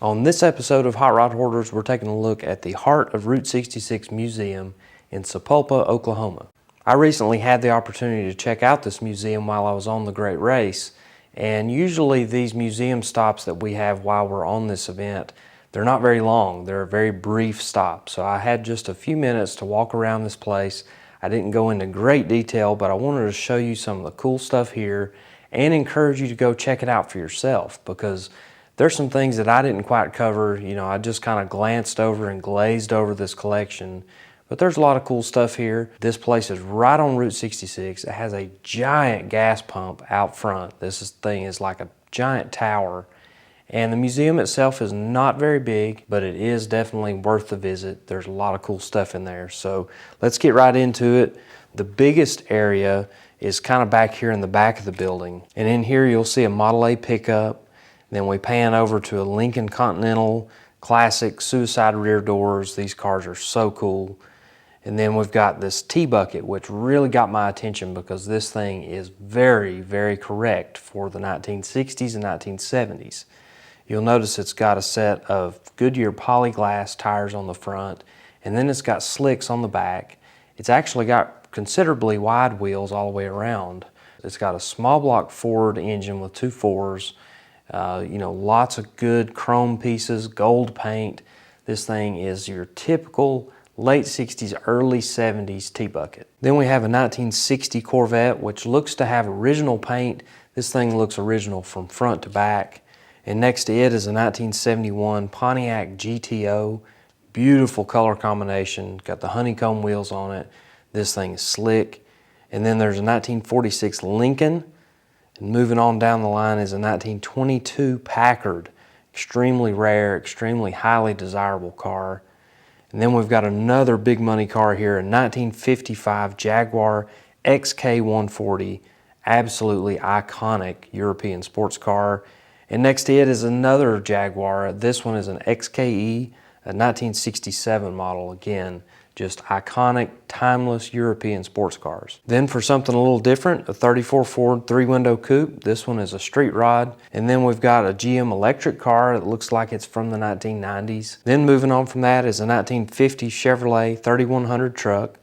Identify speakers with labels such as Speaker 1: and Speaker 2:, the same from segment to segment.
Speaker 1: On this episode of Hot Rod Hoarders, we're taking a look at the heart of Route 66 Museum in Sapulpa, Oklahoma. I recently had the opportunity to check out this museum while I was on the Great Race, and usually these museum stops that we have while we're on this event, they're not very long. They're a very brief stop. So I had just a few minutes to walk around this place. I didn't go into great detail, but I wanted to show you some of the cool stuff here and encourage you to go check it out for yourself, because there's some things that I didn't quite cover. I just kind of glanced over and glazed over this collection, but there's a lot of cool stuff here. This place is right on Route 66. It has a giant gas pump out front. This thing is like a giant tower, and the museum itself is not very big, but it is definitely worth the visit. There's a lot of cool stuff in there. So let's get right into it. The biggest area is kind of back here in the back of the building, and in here you'll see a Model A pickup. Then we pan over to a Lincoln Continental Classic suicide rear doors. These cars are so cool. And then we've got this T-Bucket, which really got my attention because this thing is very, very correct for the 1960s and 1970s. You'll notice it's got a set of Goodyear polyglass tires on the front, and then it's got slicks on the back. It's actually got considerably wide wheels all the way around. It's got a small block Ford engine with 2 4s. Lots of good chrome pieces, gold paint. This thing is your typical late 60s, early 70s T-Bucket. Then we have a 1960 Corvette, which looks to have original paint. This thing looks original from front to back. And next to it is a 1971 Pontiac GTO. Beautiful color combination, got the honeycomb wheels on it. This thing is slick. And then there's a 1946 Lincoln. And moving on down the line is a 1922 Packard. Extremely rare, extremely highly desirable car. And then we've got another big money car here, a 1955 Jaguar XK140. Absolutely iconic European sports car. And next to it is another Jaguar. This one is an XKE, a 1967 model. Again, just iconic, timeless European sports cars. Then for something a little different, a 34 Ford 3-window coupe. This one is a street rod. And then we've got a GM electric car that looks like it's from the 1990s. Then moving on from that is a 1950 Chevrolet 3100 truck.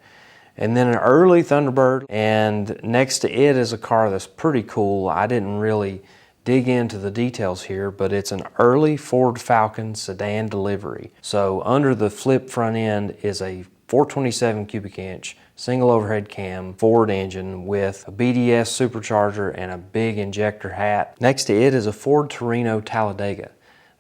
Speaker 1: And then an early Thunderbird. And next to it is a car that's pretty cool. I didn't really dig into the details here, but it's an early Ford Falcon sedan delivery. So under the flip front end is a 427 cubic inch single overhead cam Ford engine with a BDS supercharger and a big injector hat. Next to it is a Ford Torino Talladega.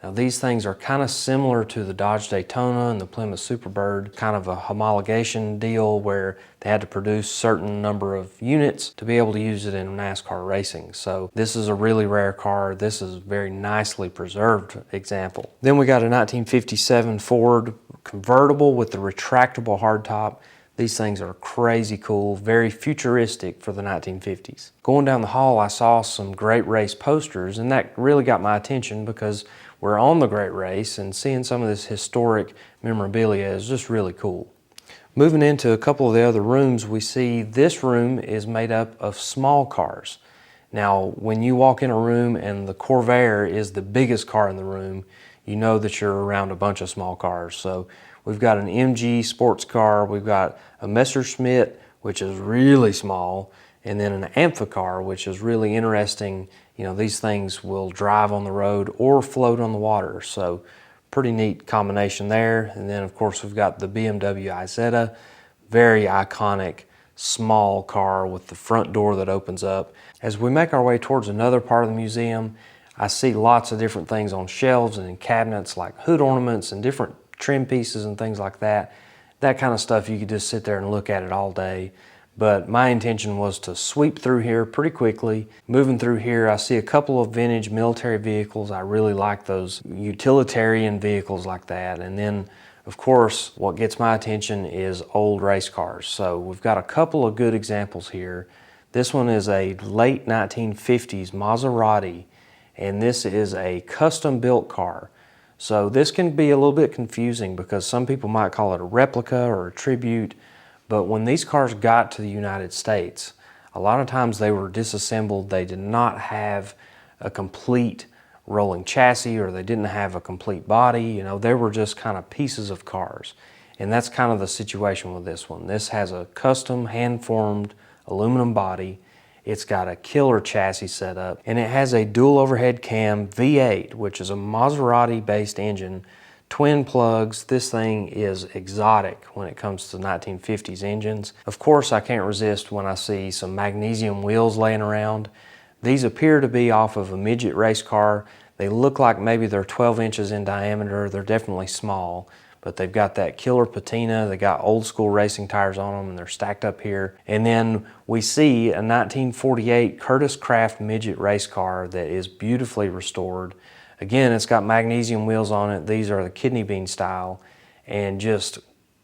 Speaker 1: Now these things are kind of similar to the Dodge Daytona and the Plymouth Superbird, kind of a homologation deal where they had to produce a certain number of units to be able to use it in NASCAR racing. So this is a really rare car. This is a very nicely preserved example. Then we got a 1957 Ford convertible with the retractable hardtop. These things are crazy cool, very futuristic for the 1950s. Going down the hall, I saw some Great Race posters, and that really got my attention because we're on the Great Race, and seeing some of this historic memorabilia is just really cool. Moving into a couple of the other rooms, we see this room is made up of small cars. Now, when you walk in a room and the Corvair is the biggest car in the room, you know that you're around a bunch of small cars. So we've got an MG sports car, we've got a Messerschmitt, which is really small, and then an Amphicar, which is really interesting. These things will drive on the road or float on the water. So pretty neat combination there. And then of course we've got the BMW Isetta, very iconic small car with the front door that opens up. As we make our way towards another part of the museum, I see lots of different things on shelves and in cabinets, like hood ornaments and different trim pieces and things like that. That kind of stuff, you could just sit there and look at it all day. But my intention was to sweep through here pretty quickly. Moving through here, I see a couple of vintage military vehicles. I really like those utilitarian vehicles like that. And then, of course, what gets my attention is old race cars. So we've got a couple of good examples here. This one is a late 1950s Maserati, and this is a custom-built car. So this can be a little bit confusing because some people might call it a replica or a tribute. But when these cars got to the United States, a lot of times they were disassembled. They did not have a complete rolling chassis or they didn't have a complete body. You know, they were just kind of pieces of cars. And that's kind of the situation with this one. This has a custom hand-formed aluminum body. It's got a killer chassis setup, and it has a dual overhead cam V8, which is a Maserati-based engine, twin plugs. This thing is exotic when it comes to 1950s engines. Of course, I can't resist when I see some magnesium wheels laying around. These appear to be off of a midget race car. They look like maybe they're 12 inches in diameter. They're definitely small, but they've got that killer patina. They got old school racing tires on them and they're stacked up here. And then we see a 1948 Curtis Craft midget race car that is beautifully restored. Again, it's got magnesium wheels on it. These are the kidney bean style, and just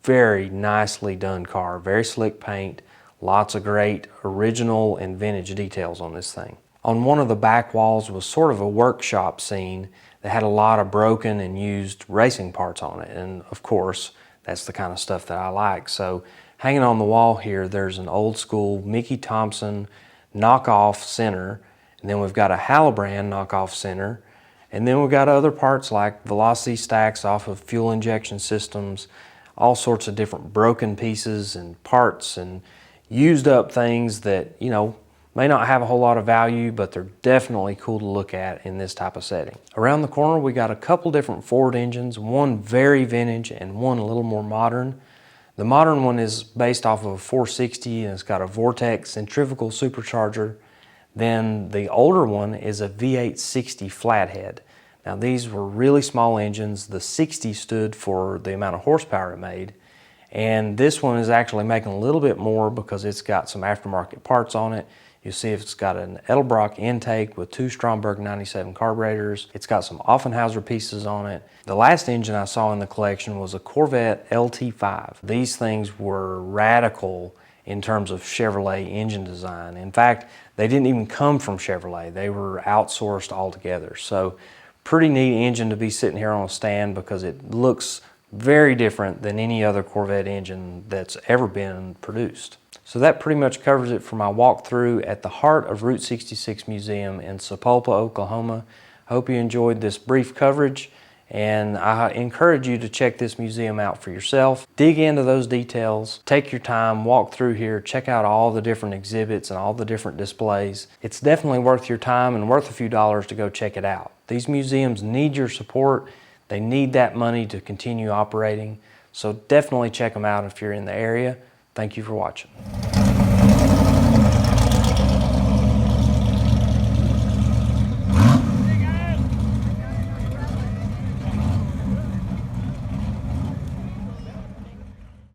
Speaker 1: very nicely done car. Very slick paint, lots of great original and vintage details on this thing. On one of the back walls was sort of a workshop scene that had a lot of broken and used racing parts on it. And of course, that's the kind of stuff that I like. So hanging on the wall here, there's an old school Mickey Thompson knockoff center. And then we've got a Halbrand knockoff center. And then we've got other parts like velocity stacks off of fuel injection systems, all sorts of different broken pieces and parts and used up things that, you know, may not have a whole lot of value, but they're definitely cool to look at in this type of setting. Around the corner, we got a couple different Ford engines, one very vintage and one a little more modern. The modern one is based off of a 460 and it's got a Vortex centrifugal supercharger. Then the older one is a V860 flathead. Now these were really small engines. The 60 stood for the amount of horsepower it made. And this one is actually making a little bit more because it's got some aftermarket parts on it. You see it's got an Edelbrock intake with two Stromberg 97 carburetors. It's got some Offenhauser pieces on it. The last engine I saw in the collection was a Corvette LT5. These things were radical in terms of Chevrolet engine design. In fact, they didn't even come from Chevrolet. They were outsourced altogether. So pretty neat engine to be sitting here on a stand because it looks very different than any other Corvette engine that's ever been produced. So that pretty much covers it for my walkthrough at the heart of Route 66 Museum in Sapulpa, Oklahoma. I hope you enjoyed this brief coverage, and I encourage you to check this museum out for yourself. Dig into those details, take your time, walk through here, check out all the different exhibits and all the different displays. It's definitely worth your time and worth a few dollars to go check it out. These museums need your support. They need that money to continue operating. So definitely check them out if you're in the area. Thank you for watching.